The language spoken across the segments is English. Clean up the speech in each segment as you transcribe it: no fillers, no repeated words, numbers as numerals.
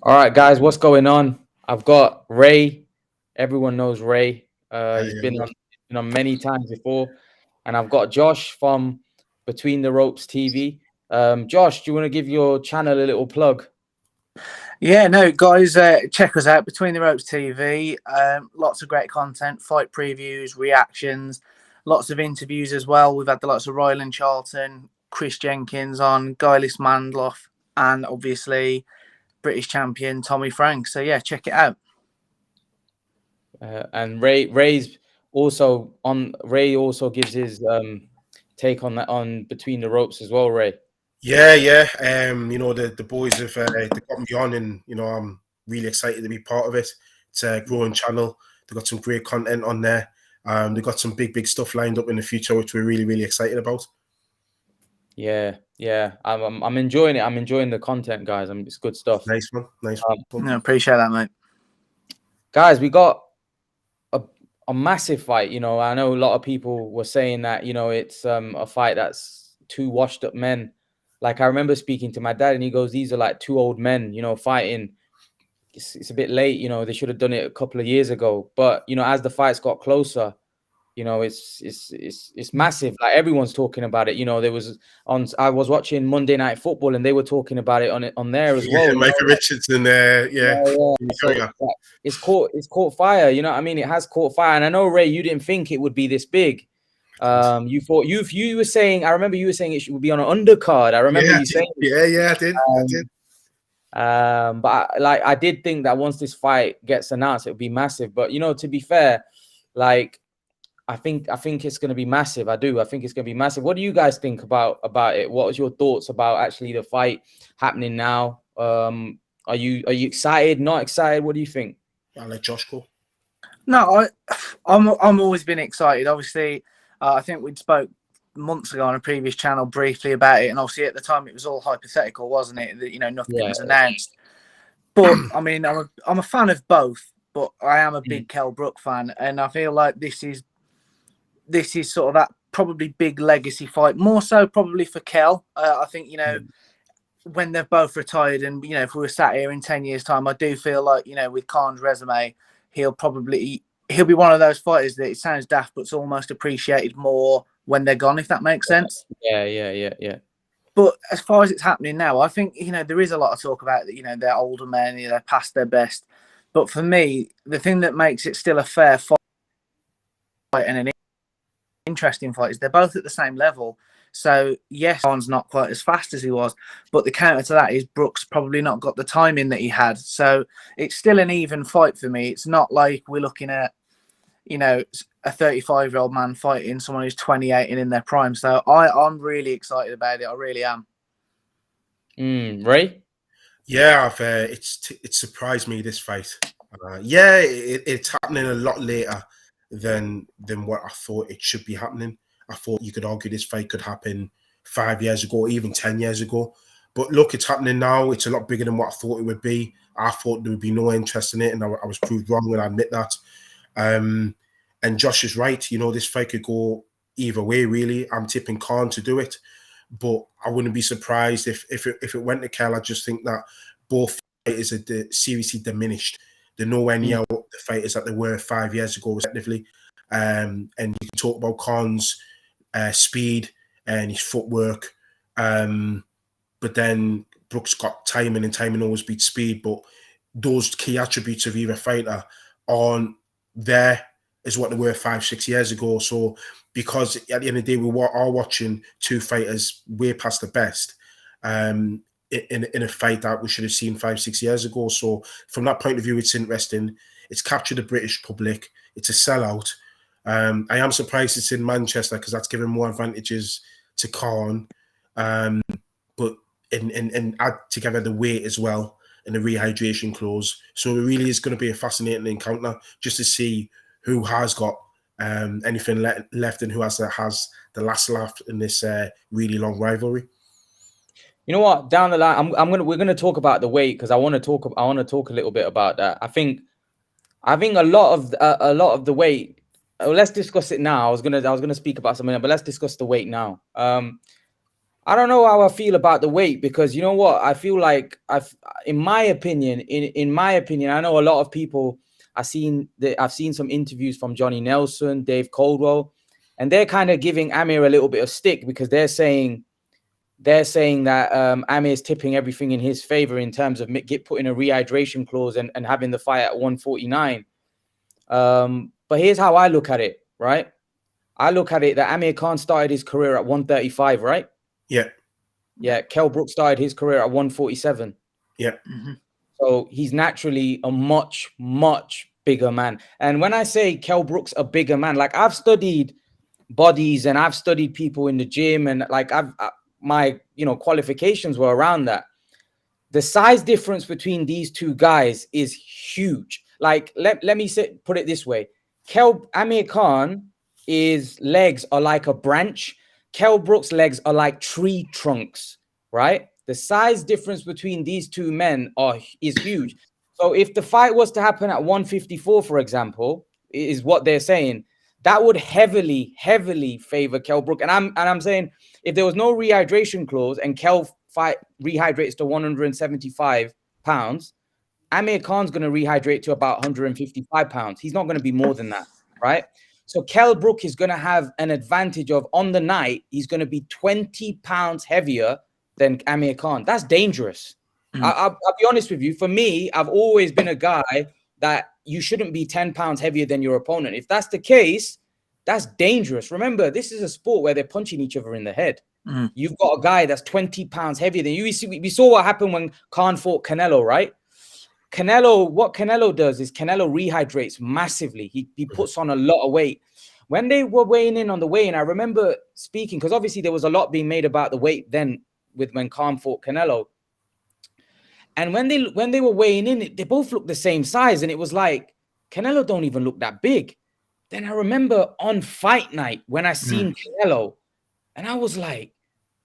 All right, guys, what's going on? I've got Ray. Everyone knows Ray. He's Yeah, been on many times before, and I've got Josh from Between the Ropes TV. Josh, do you want to give your channel a little plug? Yeah, no, guys, check us out. Between the Ropes TV. Lots of great content, fight previews, reactions, lots of interviews as well. We've had the lots of Ryland Charlton, Chris Jenkins on, Guylis Mandloff, and obviously British champion Tommy Frank. So yeah, check it out. And Ray's also on. Ray also gives his take on that on Between the Ropes as well. Ray. yeah. The boys have they got me on, and I'm really excited to be part of it. It's a growing channel. They've got some great content on there. They've got some big stuff lined up in the future, which we're really excited about. Yeah. I'm enjoying it. I'm enjoying the content, guys. It's good stuff. Nice one. No, appreciate that, mate. Guys, we got a massive fight. I know a lot of people were saying that, it's a fight that's two washed up men. Like I remember speaking to my dad and he goes, these are like two old men, fighting. It's a bit late, they should have done it a couple of years ago. But, as the fights got closer, it's massive. Like everyone's talking about it. I was watching Monday Night Football and they were talking about it on there as well. Michael Richardson there, yeah. So, it's caught fire. You know what I mean? It has caught fire. And I know, Ray, you didn't think it would be this big. You thought you were saying. I remember you were saying it would be on an undercard. I remember you saying. Yeah, I did. But I did think that once this fight gets announced, it would be massive. But to be fair, like I think it's going to be massive. I do. I think it's going to be massive. What do you guys think about it? What was your thoughts about actually the fight happening now? Are you excited? Not excited? What do you think? I'll let Josh go. No, I'm always been excited. Obviously, I think we'd spoke months ago on a previous channel briefly about it, and obviously at the time it was all hypothetical, wasn't it? That nothing was announced. But I mean, I'm a fan of both, but I am a big Kell Brook fan, and I feel like this is sort of that probably big legacy fight, more so probably for Kell. I think when they're both retired, and if we were sat here in 10 years' time, I do feel like with Khan's resume, he'll be one of those fighters that it sounds daft, but it's almost appreciated more when they're gone, if that makes sense. Yeah. But as far as it's happening now, I think there is a lot of talk about that. They're older men, they're past their best. But for me, the thing that makes it still a fair fight and an interesting fight is they're both at the same level. So yes, Khan's not quite as fast as he was, but the counter to that is Brooks probably not got the timing that he had. So it's still an even fight for me. It's not like we're looking at a 35-year-old man fighting someone who's 28 and in their prime. So I'm really excited about it. I really am. Ray? Yeah, it's surprised me, this fight. It's happening a lot later than what I thought it should be happening. I thought you could argue this fight could happen 5 years ago, even 10 years ago. But look, it's happening now. It's a lot bigger than what I thought it would be. I thought there would be no interest in it, and I was proved wrong, and I admit that. And Josh is right. This fight could go either way, really. I'm tipping Khan to do it, but I wouldn't be surprised if it went to Kell. I just think that both fighters are seriously diminished. They're nowhere near the fighters that they were 5 years ago, respectively. And you can talk about Khan's speed and his footwork, but then Brooks got timing, and timing always beats speed. But those key attributes of either fighter aren't there as what they were 5-6 years ago. So because at the end of the day, we are watching two fighters way past the best in a fight that we should have seen 5-6 years ago. So from that point of view, it's interesting. It's captured the British public. It's a sellout. I am surprised it's in Manchester because that's given more advantages to Khan. But and add together the weight as well and the rehydration clause. So it really is going to be a fascinating encounter just to see who has got anything left and who has the last laugh in this really long rivalry. You know what? Down the line, we're gonna talk about the weight because I want to talk a little bit about that. I think a lot of the weight. Let's discuss it now. I was gonna speak about something, but let's discuss the weight now. I don't know how I feel about the weight, because you know what? I feel like in my opinion, I know a lot of people. I've seen some interviews from Johnny Nelson, Dave Caldwell, and they're kind of giving Amir a little bit of stick, because they're saying that Amir's tipping everything in his favor in terms of putting a rehydration clause and having the fight at 149. But here's how I look at it, right? I look at it that Amir Khan started his career at 135, right? Yeah. Yeah. Kell Brook started his career at 147. Yeah. Mm-hmm. So he's naturally a much, much bigger man. And when I say Kell Brook's a bigger man, like I've studied bodies and I've studied people in the gym, and like my qualifications were around that. The size difference between these two guys is huge. Like let me put it this way. Amir Khan, his legs are like a branch. Kell Brook's legs are like tree trunks, right? The size difference between these two men is huge. So if the fight was to happen at 154, for example, is what they're saying, that would heavily, heavily favor Kell Brook. And I'm saying if there was no rehydration clause and Kell rehydrates to 175 pounds, Amir Khan's going to rehydrate to about 155 pounds. He's not going to be more than that, right? So Kell Brook is going to have an advantage of, on the night, he's going to be 20 pounds heavier than Amir Khan. That's dangerous. I'll be honest with you. For me, I've always been a guy that you shouldn't be 10 pounds heavier than your opponent. If that's the case, that's dangerous. Remember, this is a sport where they're punching each other in the head. You've got a guy that's 20 pounds heavier than you. We saw what happened when Khan fought Canelo, right? What Canelo does is Canelo rehydrates massively. He puts on a lot of weight. When they were weighing in on the weigh-in, I remember speaking, because obviously there was a lot being made about the weight then when Khan fought Canelo. And when they were weighing in, they both looked the same size. And it was like, Canelo don't even look that big. Then I remember on fight night when I seen Canelo, and I was like,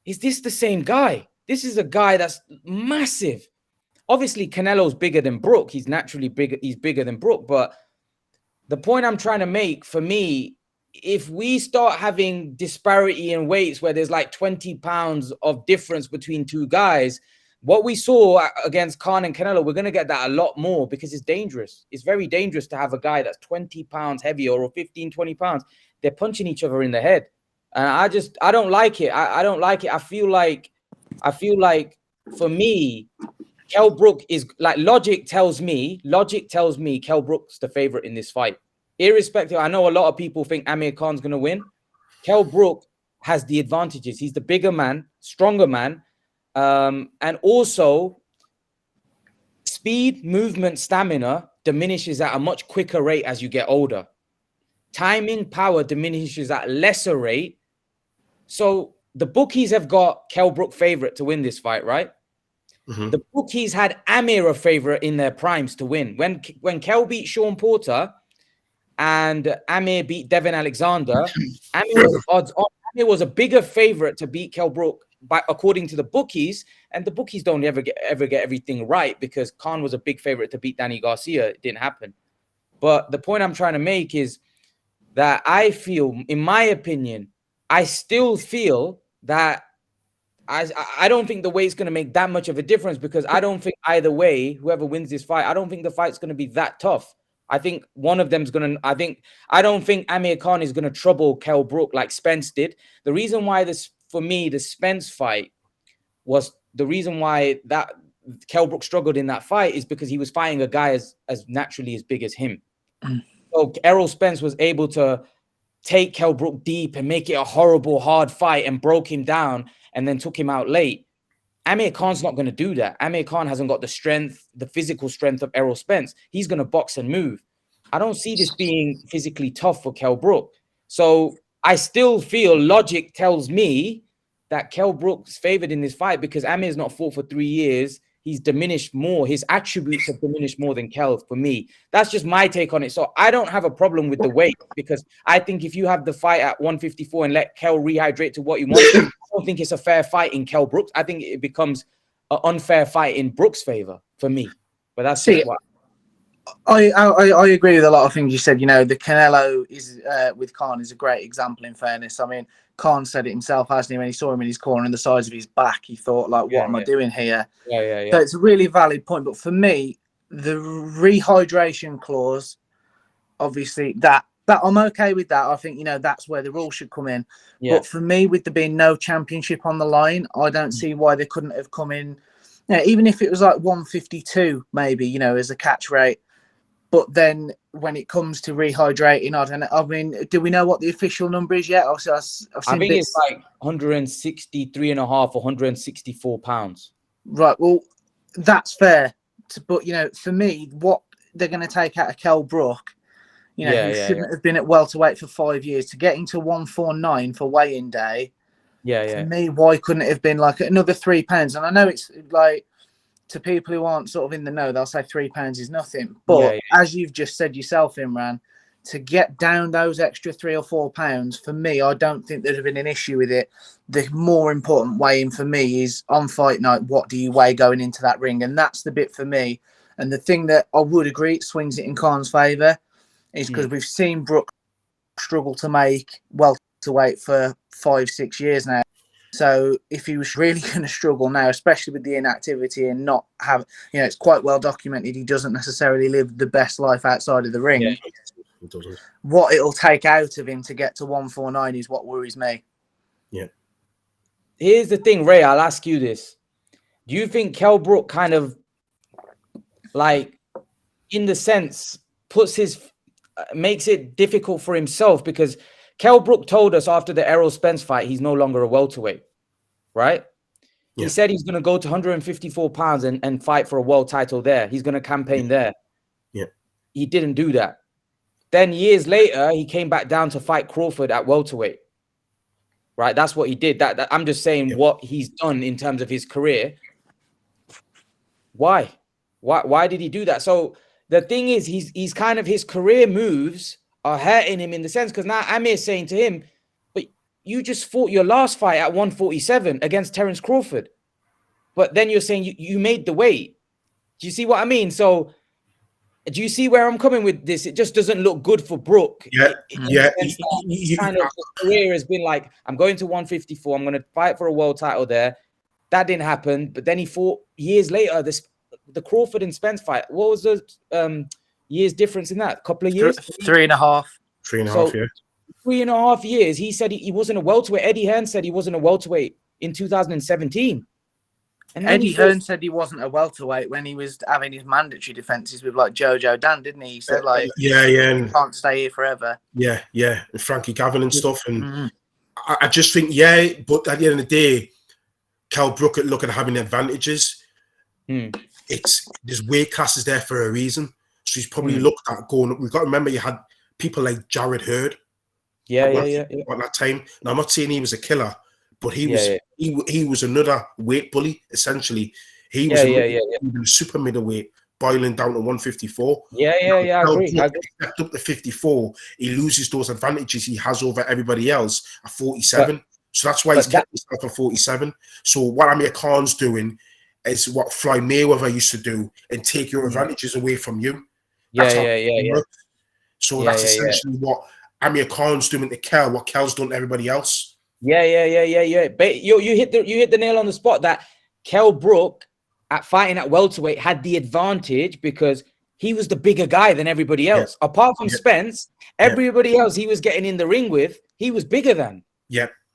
is this the same guy? This is a guy that's massive. Obviously, Canelo's bigger than Brook. He's naturally bigger. He's bigger than Brook. But the point I'm trying to make, for me, if we start having disparity in weights where there's like 20 pounds of difference between two guys, what we saw against Khan and Canelo, we're going to get that a lot more, because it's dangerous. It's very dangerous to have a guy that's 20 pounds heavier or 15, 20 pounds. They're punching each other in the head. And I don't like it. I don't like it. I feel like for me, Kell Brook is like, logic tells me Kell Brook's the favorite in this fight. Irrespective, I know a lot of people think Amir Khan's going to win. Kell Brook has the advantages. He's the bigger man, stronger man. And also speed, movement, stamina diminishes at a much quicker rate as you get older. Timing, power diminishes at a lesser rate. So the bookies have got Kell Brook favorite to win this fight, right? The bookies had Amir a favorite in their primes to win. When Kell beat Sean Porter and Amir beat Devin Alexander, Amir was odds on. Amir was a bigger favorite to beat Kell Brook, according to the bookies, and the bookies don't ever get everything right, because Khan was a big favorite to beat Danny Garcia. It didn't happen. But the point I'm trying to make is that I feel, in my opinion, I still feel that I don't think the weight's going to make that much of a difference, because I don't think either way, whoever wins this fight, I don't think the fight's going to be that tough. I think one of them's going to, I don't think Amir Khan is going to trouble Kell Brook like Spence did. The reason why for me, the Spence fight was the reason why that Kell Brook struggled in that fight is because he was fighting a guy as naturally as big as him. So Errol Spence was able to take Kell Brook deep and make it a horrible, hard fight and broke him down and then took him out late. Amir Khan's not going to do that. Amir Khan hasn't got the strength, the physical strength of Errol Spence. He's going to box and move. I don't see this being physically tough for Kell Brook. So I still feel logic tells me that Kell Brook's favored in this fight, because Amir's not fought for 3 years. He's diminished more. His attributes have diminished more than Kell for me. That's just my take on it. So I don't have a problem with the weight, because I think if you have the fight at 154 and let Kell rehydrate to what you want, I don't think it's a fair fight in Kell Brook. I think it becomes an unfair fight in Brook's favor for me. But that's just what. I agree with a lot of things you said. You know, the Canelo is with Khan is a great example. In fairness, I mean, Khan said it himself, hasn't he? When he saw him in his corner and the size of his back, he thought, like, "What am I doing here?" So it's a really valid point. But for me, the rehydration clause, obviously, that I'm okay with that. I think, you know, that's where the rule should come in. Yeah. But for me, with there being no championship on the line, I don't see why they couldn't have come in. You know, even if it was like 152, maybe, you know, as a catch rate. But then when it comes to rehydrating, I don't know. I mean, do we know what the official number is yet? Obviously, I've seen I think bits. it's like 163 and a half or 164 pounds. Right. Well, that's fair. But, you know, for me, what they're going to take out of Kell Brook, you know, who shouldn't have been at welterweight for 5 years, to get into 149 for weigh-in day. For me, why couldn't it have been like another £3? And I know it's like, to people who aren't sort of in the know, they'll say £3 is nothing. But as you've just said yourself, Imran, to get down those extra £3 or £4, for me, I don't think there'd have been an issue with it. The more important weighing for me is on fight night, what do you weigh going into that ring? And that's the bit for me. And the thing that I would agree swings it in Khan's favour is because we've seen Brook struggle to make welterweight for 5-6 years now. So if he was really going to struggle now, especially with the inactivity and not have, you know, it's quite well documented he doesn't necessarily live the best life outside of the ring. Yeah, it doesn't. What it'll take out of him to get to 149 is what worries me. Yeah. Here's the thing, Ray, I'll ask you this. Do you think Kell Brook kind of, like, in the sense, makes it difficult for himself? Because Kell Brook told us after the Errol Spence fight, he's no longer a welterweight, right? Yeah. He said he's going to go to 154 pounds and fight for a world title there. He's going to campaign there. Yeah. He didn't do that. Then years later, he came back down to fight Crawford at welterweight, right? That's what he did. That I'm just saying what he's done in terms of his career. Why did he do that? So the thing is, he's kind of, his career moves are hurting him in the sense, because now Amir's saying to him, but you just fought your last fight at 147 against Terence Crawford. But then you're saying you made the weight. Do you see what I mean? So do you see where I'm coming with this? It just doesn't look good for Brook. His kind of career has been like, I'm going to 154. I'm going to fight for a world title there. That didn't happen. But then he fought years later, the Crawford and Spence fight. What was the years difference in that? A couple of years? 3.5. 3.5 years. 3.5 years. He said he wasn't a welterweight. Eddie Hearn said he wasn't a welterweight in 2017. And Eddie Hearn said he wasn't a welterweight when he was having his mandatory defenses with like Jojo Dan, didn't he? He said like, you can't stay here forever. Yeah, and Frankie Gavin and stuff. And I just think, but at the end of the day, Kell Brook look at having advantages. There's weight classes there for a reason. So he's probably looked at going up. We've got to remember you had people like Jared Hurd. At that time. Now I'm not saying he was a killer, but he was another weight bully, essentially. He was a super middleweight, boiling down to 154. I agree. Stepped up to 54. He loses those advantages he has over everybody else at 47. So that's why he's kept himself at 47. So what Amir Khan's doing is what Floyd Mayweather used to do and take your advantages away from you. So that's essentially what Amir Khan's doing to Kell, what Kell's done to everybody else. But you hit the nail on the spot that Kell Brook at fighting at welterweight had the advantage because he was the bigger guy than everybody else. Apart from Spence, everybody else he was getting in the ring with, he was bigger than.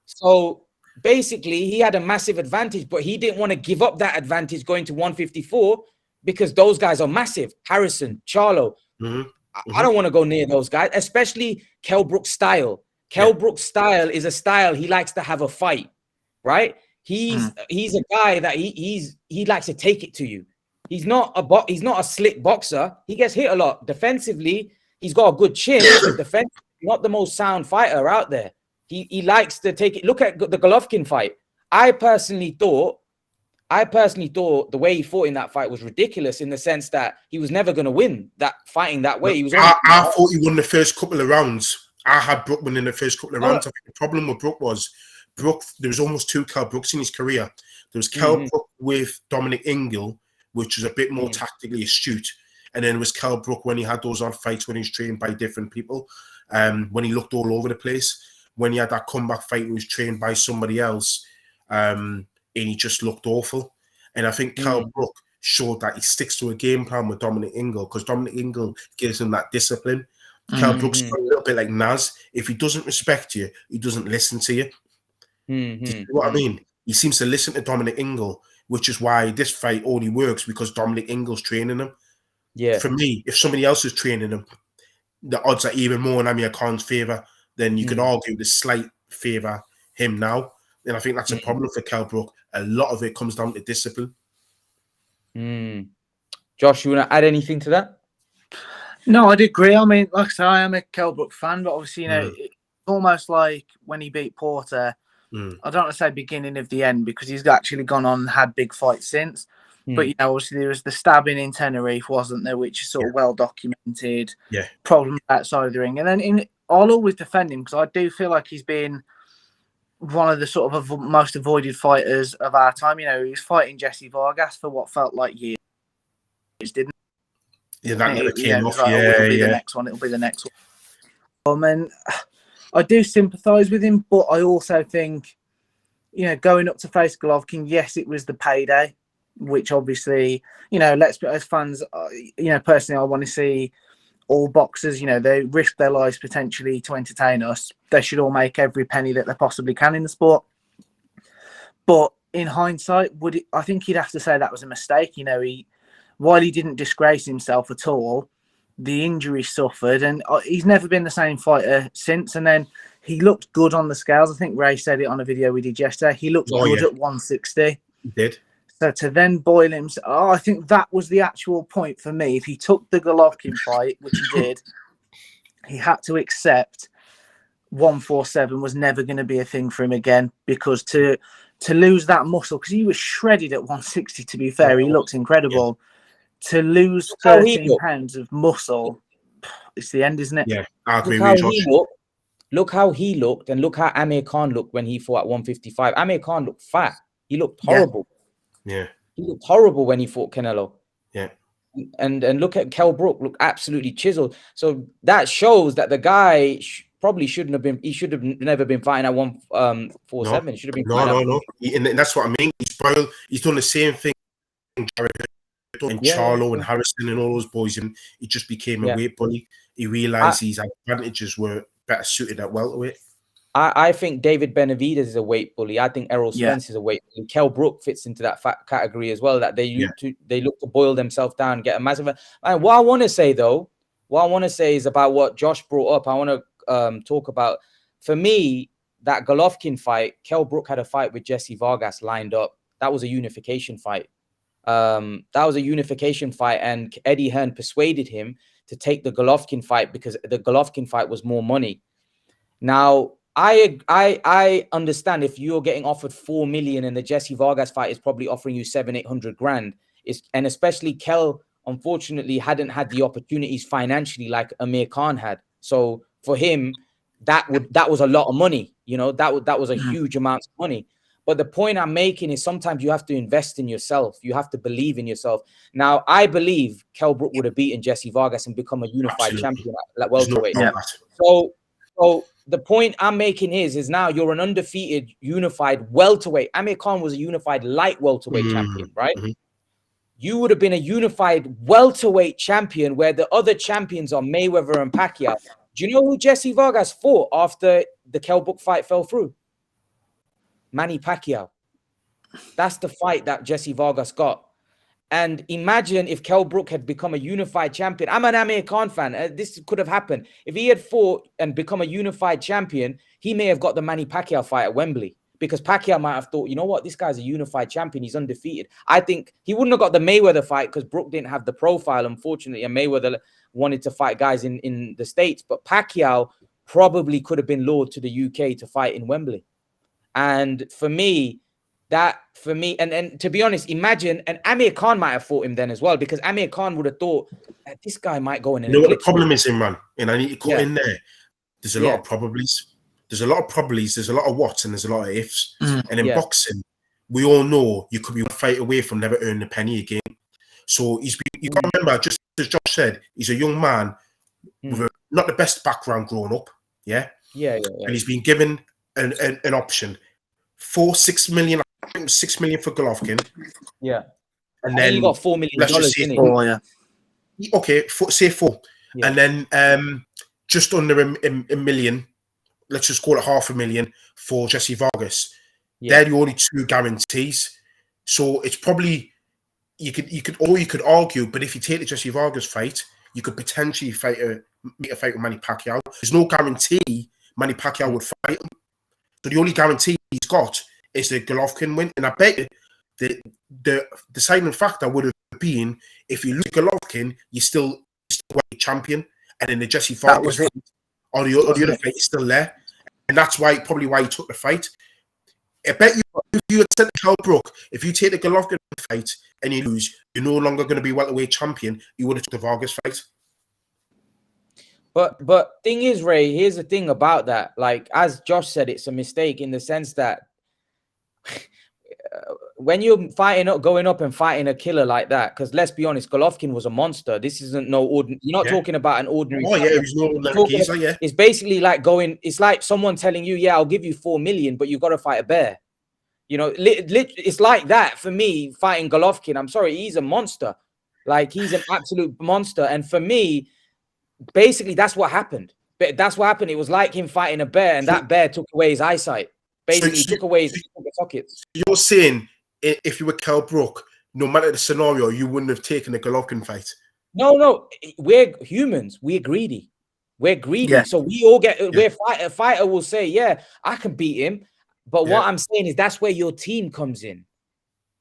So basically, he had a massive advantage, but he didn't want to give up that advantage going to 154 because those guys are massive. Harrison, Charlo. I don't want to go near those guys, especially Kell Brook's style. Kell Brook's style is a style he likes to have a fight, right? He's a guy that he likes to take it to you. He's not a slick boxer. He gets hit a lot defensively. He's got a good chin. Defensively, not the most sound fighter out there. He likes to take it. Look at the Golovkin fight. I personally thought the way he fought in that fight was ridiculous in the sense that he was never going to win that fighting that way. I thought he won the first couple of rounds. I had Brook winning the first couple of rounds. I think the problem with Brook was there was almost two Kell Brooks in his career. There was Kell Brook with Dominic Ingle, which was a bit more tactically astute. And then it was Kell Brook when he had those odd fights when he was trained by different people, when he looked all over the place. When he had that comeback fight, he was trained by somebody else, and he just looked awful. And I think Kell Brook showed that he sticks to a game plan with Dominic Ingle, because Dominic Ingle gives him that discipline. Kell Brook's a little bit like Naz. If he doesn't respect you, he doesn't listen to you. Do you know what I mean? He seems to listen to Dominic Ingle, which is why this fight only works, because Dominic Ingle's training him. Yeah. For me, if somebody else is training him, the odds are even more in Amir Khan's favour. Then you could argue the slight favour him now. And I think that's a problem for Kell Brook. A lot of it comes down to discipline. Josh, you want to add anything to that? No, I'd agree. I mean, like I say, I am a Kell Brook fan, but obviously, you know, it's almost like when he beat Porter, I don't want to say beginning of the end, because he's actually gone on and had big fights since. But, you know, obviously there was the stabbing in Tenerife, wasn't there, which is sort of well documented. Yeah. Problems outside of the ring. And then I'll always defend him, because I do feel like he's been one of the sort of most avoided fighters of our time. You know, he was fighting Jesse Vargas for what felt like years, didn't it? Yeah, that never came off. Like, it'll be the next one. It'll be the next one. And I do sympathise with him, but I also think, you know, going up to face Golovkin, yes, it was the payday, which obviously, you know, let's be as fans, you know, personally, I want to see all boxers, you know, they risk their lives potentially to entertain us. They should all make every penny that they possibly can in the sport. But in hindsight, I think he'd have to say that was a mistake. You know, while he didn't disgrace himself at all, the injury suffered, and he's never been the same fighter since. And then he looked good on the scales. I think Ray said it on a video we did yesterday. He looked good at 160. He did. So to then boil him, I think that was the actual point for me. If he took the Golovkin fight, which he did, he had to accept 147 was never going to be a thing for him again, because to lose that muscle, because he was shredded at 160, to be fair, he looked incredible. Yeah. To lose 13 pounds of muscle, it's the end, isn't it? Yeah, I agree with you. Look how he looked, and look how Amir Khan looked when he fought at 155. Amir Khan looked fat. He looked horrible. Yeah. He looked horrible when he fought Canelo. Yeah. And look at Kell Brook, look absolutely chiseled. So that shows that the guy probably shouldn't have been. He should have never been fighting at 147. No. He should have been. No. And that's what I mean. He's done the same thing. And Charlo and Harrison and all those boys, and he just became a weight bully. He realised his advantages were better suited at welterweight. I think David Benavidez is a weight bully. I think Errol Spence is a weight bully. Kell Brook fits into that category as well, that they look to boil themselves down, get a massive. And what I want to say is about what Josh brought up. I want to talk about, for me, that Golovkin fight. Kell Brook had a fight with Jesse Vargas lined up. That was a unification fight. And Eddie Hearn persuaded him to take the Golovkin fight because the Golovkin fight was more money. Now, I understand if you're getting offered 4 million and the Jesse Vargas fight is probably offering you 700-800 grand. And especially Kell, unfortunately, hadn't had the opportunities financially like Amir Khan had. So for him, that was a lot of money. You know, that was a huge amount of money. But the point I'm making is sometimes you have to invest in yourself. You have to believe in yourself. Now, I believe Kell Brook would have beaten Jesse Vargas and become a unified champion at welterweight. So the point I'm making is now you're an undefeated, unified welterweight. Amir Khan was a unified light welterweight champion, right? You would have been a unified welterweight champion where the other champions are Mayweather and Pacquiao. Do you know who Jesse Vargas fought after the Kell Brook fight fell through? Manny Pacquiao. That's the fight that Jesse Vargas got. And imagine if Kell Brook had become a unified champion. I'm an Amir Khan fan. This could have happened. If he had fought and become a unified champion, he may have got the Manny Pacquiao fight at Wembley, because Pacquiao might have thought, you know what, this guy's a unified champion. He's undefeated. I think he wouldn't have got the Mayweather fight because Brook didn't have the profile, unfortunately, and Mayweather wanted to fight guys in the States. But Pacquiao probably could have been lured to the UK to fight in Wembley. And for me, and to be honest, imagine, and Amir Khan might have fought him then as well, because Amir Khan would have thought that this guy might go in. You know what the problem is, man? And I need to cut in there. There's a lot of probablys. There's a lot of probablys. There's a lot of whats and there's a lot of ifs. And in boxing, we all know you could be one fight away from never earning a penny again. So you got to remember, just as Josh said, he's a young man with not the best background growing up. Yeah, and he's been given an option for 6 million. I think it was 6 million for Golovkin. Yeah, and then you got $4 million. Let's just say okay, say 4, and then just under a million. Let's just call it $500,000 for Jesse Vargas. They're the only 2 guarantees. So it's probably you could argue, but if you take the Jesse Vargas fight, you could potentially make a fight with Manny Pacquiao. There's no guarantee Manny Pacquiao would fight him. So the only guarantee he's got is the Golovkin win. And I bet you the deciding factor would have been if you lose Golovkin, you're still world champion, and then the Jesse Vargas fight or the other fight is still there. And that's probably why he took the fight. I bet you if you had said to Kell Brook, if you take the Golovkin fight and you lose, you're no longer going to be welterweight champion, you would have took the Vargas fight. But thing is, Ray, here's the thing about that. Like, as Josh said, it's a mistake in the sense that when you're going up and fighting a killer like that, because let's be honest, Golovkin was a monster. This isn't no ordinary. You're not talking about an ordinary. Oh yeah, he's no geezer. Yeah, it's basically like going. It's like someone telling you, "Yeah, I'll give you 4 million, but you've got to fight a bear." You know, it's like that for me fighting Golovkin. I'm sorry, he's a monster. Like, he's an absolute monster. And for me, basically, that's what happened. But that's what happened. It was like him fighting a bear, and that bear took away his eyesight. Basically, took away his sockets. You're saying if you were Kell Brook, no matter the scenario, you wouldn't have taken the Golovkin fight? No. We're humans. We're greedy. We're greedy. Yeah. So we all get. Yeah. A fighter will say, "Yeah, I can beat him." But what I'm saying is that's where your team comes in,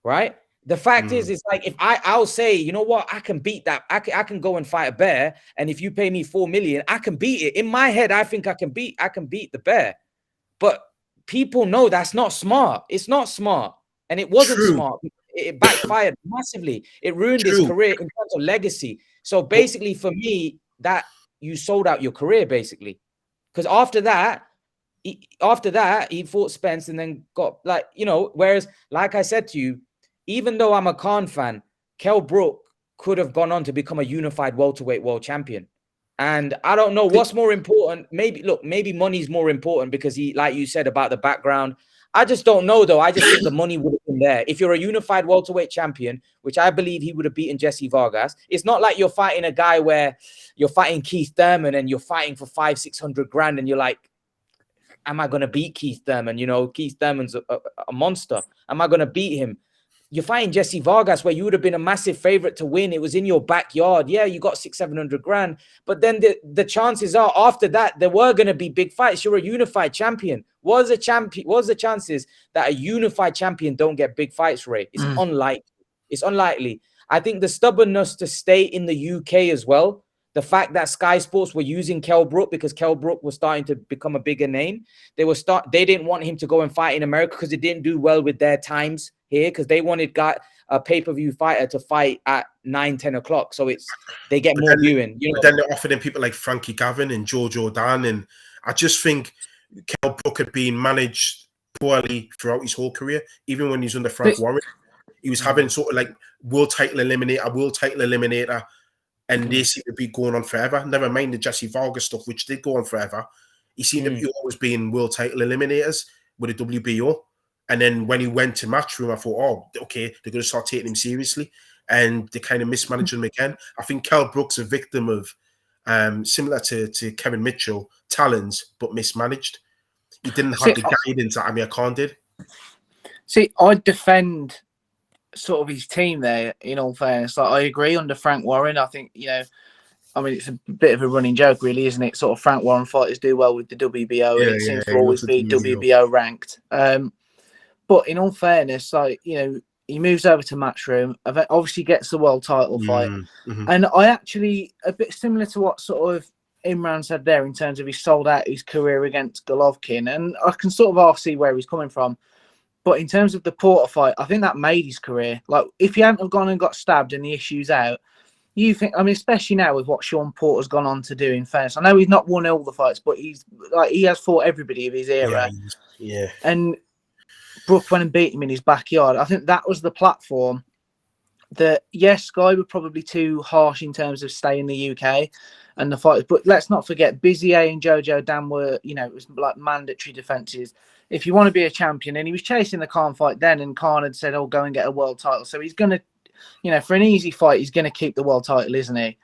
right? The fact is, it's like if I'll say, you know what, I can beat that. I can go and fight a bear, and if you pay me 4 million, I can beat it. In my head, I think I can beat the bear. But people know that's not smart. It's not smart, and it wasn't smart. It backfired massively. It ruined his career in terms of legacy. So basically, for me, that you sold out your career basically, because after that, he fought Spence and then got whereas, like I said to you, even though I'm a Khan fan, Kell Brook could have gone on to become a unified welterweight world champion. And I don't know what's more important. Maybe money's more important because he, like you said about the background. I just don't know though. I just think the money would have been there. If you're a unified welterweight champion, which I believe he would have beaten Jesse Vargas, it's not like you're fighting a guy where you're fighting Keith Thurman and you're fighting for 500-600 grand and you're like, am I going to beat Keith Thurman? You know, Keith Thurman's a monster. Am I going to beat him? You're fighting Jesse Vargas, where you would have been a massive favorite to win. It was in your backyard. Yeah, you got 600-700 grand. But then the chances are after that, there were going to be big fights. You're a unified champion. What are the chances that a unified champion don't get big fights, Ray? It's unlikely. It's unlikely. I think the stubbornness to stay in the UK as well, the fact that Sky Sports were using Kell Brook because Kell Brook was starting to become a bigger name. They didn't want him to go and fight in America because it didn't do well with their times here, because they wanted a pay-per-view fighter to fight at 9-10 o'clock. So they get more viewing. But then they're offering people like Frankie Gavin and Joe Jordan. And I just think Kell Brook had been managed poorly throughout his whole career. Even when he was under Frank Warren, he was having sort of like world title eliminator. And they seem to be going on forever. Never mind the Jesse Vargas stuff, which did go on forever. He seemed to be always being world title eliminators with the WBO. And then when he went to Matchroom, I thought, oh, okay, they're going to start taking him seriously. And they kind of mismanaged him again. I think Kell Brook's a victim of, similar to Kevin Mitchell, talents, but mismanaged. He didn't have the guidance that Amir Khan did. See, I defend sort of his team there, in all fairness. Like, I agree under Frank Warren. I think, I mean, it's a bit of a running joke, really, isn't it? Sort of Frank Warren fighters do well with the WBO, and it seems to always be WBO ranked. But in all fairness, like, he moves over to Matchroom, obviously gets the world title fight. And I actually, a bit similar to what sort of Imran said there in terms of he sold out his career against Golovkin, and I can sort of see where he's coming from. But in terms of the Porter fight, I think that made his career. Like, if he hadn't have gone and got stabbed and the issue's out, you think, I mean, especially now with what Sean Porter's gone on to do, in fairness. I know he's not won all the fights, but he has fought everybody of his era. Yeah. And Brook went and beat him in his backyard. I think that was the platform that yes, Sky were probably too harsh in terms of staying in the UK and the fighters, but let's not forget Bizier and Jojo Dan were, you know, it was like mandatory defenses. If you want to be a champion, and he was chasing the Khan fight then, and Khan had said, "Oh, go and get a world title." So he's gonna, you know, for an easy fight, he's gonna keep the world title, isn't he?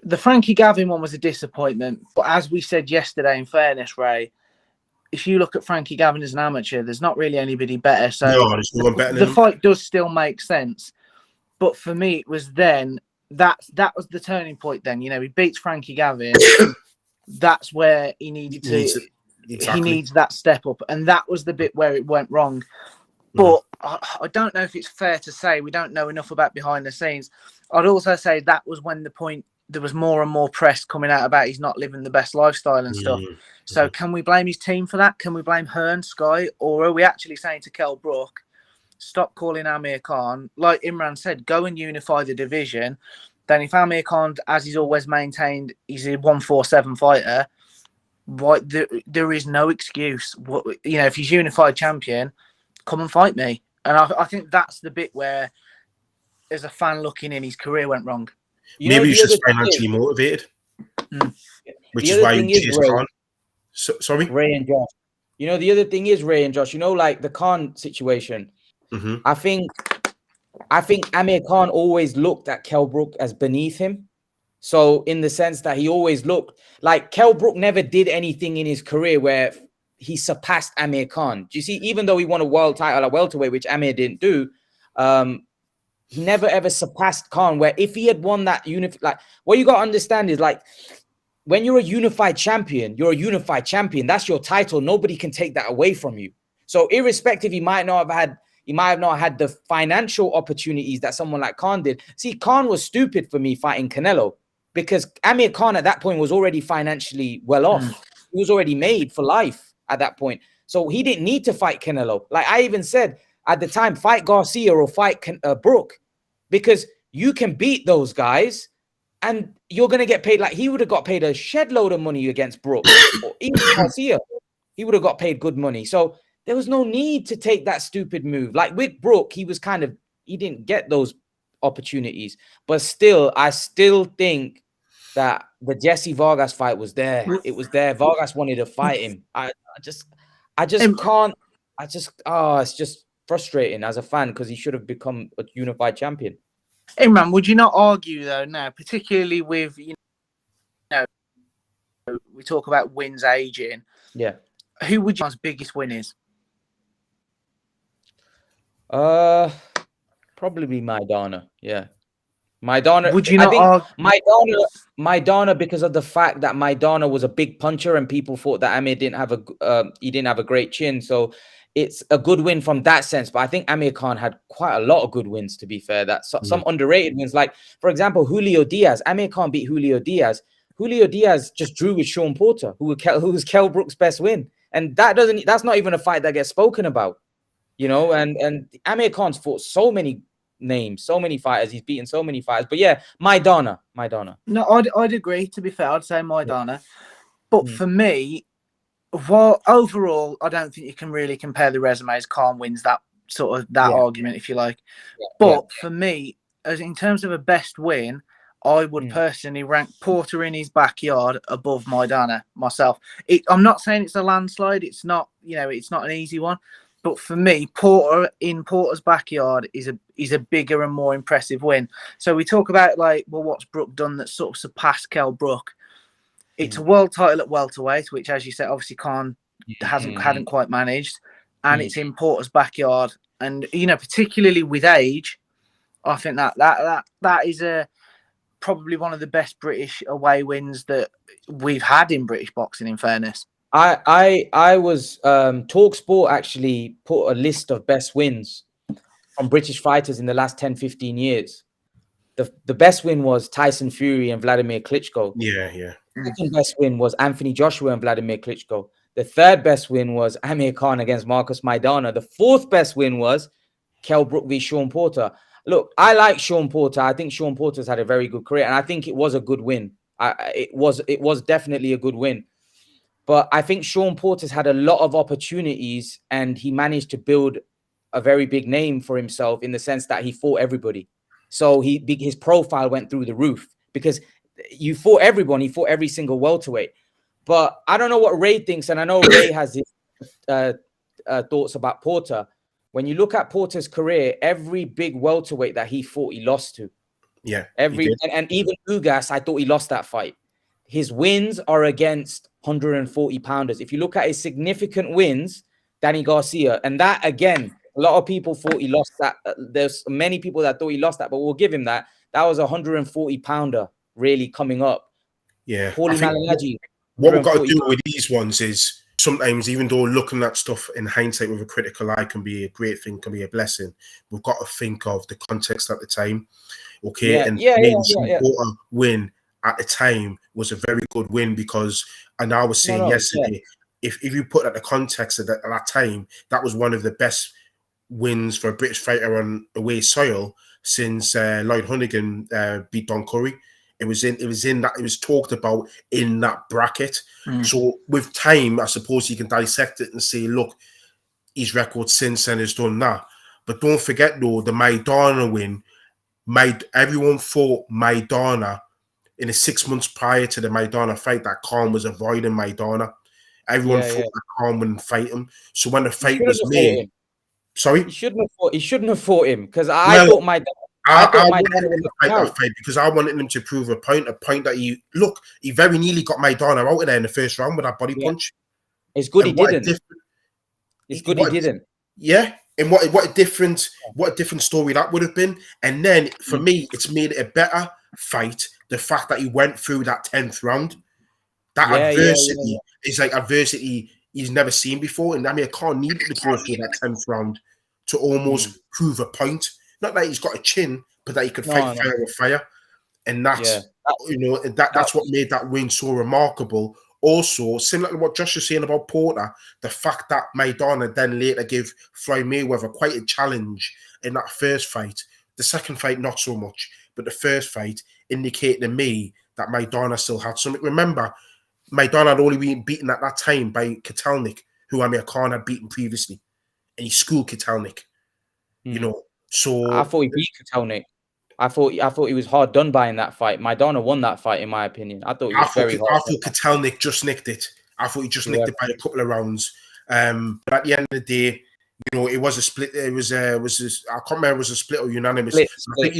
The Frankie Gavin one was a disappointment, but as we said yesterday, in fairness, Ray, if you look at Frankie Gavin as an amateur, there's not really anybody better. So No, there's no one better than the him. fight does still make sense. But for me, it was then that was the turning point. Then, you know, he beats Frankie Gavin. That's where he needed to. He needs that step up, and that was the bit where it went wrong. But I don't know if it's fair to say we don't know enough about behind the scenes. I'd also say that was when the point there was more and more press coming out about he's not living the best lifestyle and stuff. So can we blame his team for that? Can we blame Hearn, Sky, or are we actually saying to Kell Brook, stop calling Amir Khan? Like Imran said, go and unify the division. Then if Amir Khan, as he's always maintained, he's a 147 fighter, right, there is no excuse. You know, if he's unified champion, come and fight me. And I think that's the bit where, as a fan looking in, his career went wrong. Maybe he's just financially motivated, which is why he chased Khan. Sorry? Ray and Josh. You know, the other thing is, Ray and Josh, you know, like the Khan situation, I think Amir Khan always looked at Kell Brook as beneath him. So in the sense that he always looked like Kell Brook never did anything in his career where he surpassed Amir Khan. Do you see, even though he won a world title at welterweight, which Amir didn't do, he never ever surpassed Khan, where if he had won that like what you got to understand is like when you're a unified champion, you're a unified champion. That's your title. Nobody can take that away from you. So irrespective, he might not have had the financial opportunities that someone like Khan did. See, Khan was stupid for me fighting Canelo because Amir Khan at that point was already financially well off. He was already made for life at that point. So he didn't need to fight Canelo. Like I even said at the time, fight Garcia or fight Brook, because you can beat those guys and you're going to get paid. Like he would have got paid a shed load of money against Brook or even Garcia. He would have got paid good money. So there was no need to take that stupid move. Like with Brook, he didn't get those opportunities. But still, I still think that the Jesse Vargas fight was there. It was there. Vargas wanted to fight him. I just can't. It's just frustrating as a fan because he should have become a unified champion. Imran, would you not argue though now, particularly with, you know, we talk about wins aging. Yeah. Who would you say his biggest win is? Probably Maidana. Yeah. Maidana. Would you not argue Maidana because of the fact that Maidana was a big puncher and people thought that Amir didn't have a great chin. So it's a good win from that sense. But I think Amir Khan had quite a lot of good wins, to be fair. That some underrated wins, like for example, Julio Diaz. Amir Khan beat Julio Diaz. Julio Diaz just drew with Sean Porter, who was Kell Brook's best win. And that's not even a fight that gets spoken about, you know, and Amir Khan's fought so many names, so many fighters. He's beaten so many fighters. But yeah, Maidana. No, I'd agree. To be fair, I'd say Maidana. But for me, well, overall, I don't think you can really compare the resumes. Khan wins that sort of argument, if you like. But for me, as in terms of a best win, I would personally rank Porter in his backyard above Maidana myself. I'm not saying it's a landslide. It's not, you know, it's not an easy one. But for me, Porter in Porter's backyard is a bigger and more impressive win. So we talk about like, well, what's Brook done that sort of surpassed Kell Brook? It's a world title at welterweight, which, as you said, obviously Khan hadn't quite managed, and it's in Porter's backyard. And you know, particularly with age, I think that is probably one of the best British away wins that we've had in British boxing. In fairness, I was TalkSport actually put a list of best wins from British fighters in the last 10-15 years. The best win was Tyson Fury and Vladimir Klitschko. Yeah. The second best win was Anthony Joshua and Vladimir Klitschko. The third best win was Amir Khan against Marcus Maidana. The fourth best win was Kell Brook v. Sean Porter. Look, I like Sean Porter. I think Sean Porter's had a very good career, and I think it was a good win. It was definitely a good win. But I think Sean Porter's had a lot of opportunities, and he managed to build a very big name for himself in the sense that he fought everybody. So his profile went through the roof because you fought everyone. He fought every single welterweight. But I don't know what Ray thinks, and I know Ray has his thoughts about Porter. When you look at Porter's career, every big welterweight that he fought, he lost to. Yeah, and even Ugas, I thought he lost that fight. His wins are against 140 pounders. If you look at his significant wins, Danny Garcia, and that again, a lot of people thought he lost that. There's many people that thought he lost that, but we'll give him that. That was a 140 pounder really coming up. Yeah, Paulie Malignaggi. What we've got to do with these ones is sometimes, even though looking at stuff in hindsight with a critical eye can be a great thing, can be a blessing, we've got to think of the context at the time. Okay, Porter win at the time was a very good win because, and I was saying yesterday, if you put at the context of that time, that was one of the best wins for a British fighter on away soil since Lloyd Honeyghan beat Don Curry. It was talked about in that bracket. So with time, I suppose you can dissect it and say, look, his record since then has done that. But don't forget though, the Maidana win, everyone fought Maidana in the 6 months prior to the Maidana fight. That Khan was avoiding Maidana. Everyone thought that Khan wouldn't fight him. So when the fight was made, sorry, he shouldn't have fought him because I thought I wanted him to fight that fight because I wanted him to prove a point that he very nearly got Maidana out of there in the first round with that body punch. It's good he didn't. It's good he didn't. Yeah. And what a different story that would have been. And then for me, it's made it a better fight. The fact that he went through that 10th round, that adversity is like adversity he's never seen before. And Amir Khan needed to go through that 10th round to almost prove a point. Not that he's got a chin, but that he could fight fire with fire. And that's that's what made that win so remarkable. Also, similar to what Josh was saying about Porter, the fact that Maidana then later gave Floyd Mayweather quite a challenge in that first fight. The second fight, not so much, but the first fight indicated to me that Maidana still had something. Remember, Maidana had only been beaten at that time by Katalnik, who Amir Khan had beaten previously, and he schooled Katalnik. You know, so I thought he beat Katalnik. I thought he was hard done by in that fight. Maidana won that fight, in my opinion. I thought he was very hard. I thought Katalnik just nicked it. I thought he just nicked it by a couple of rounds. But at the end of the day, it was a split. It was I can't remember if it was a split or unanimous. Split.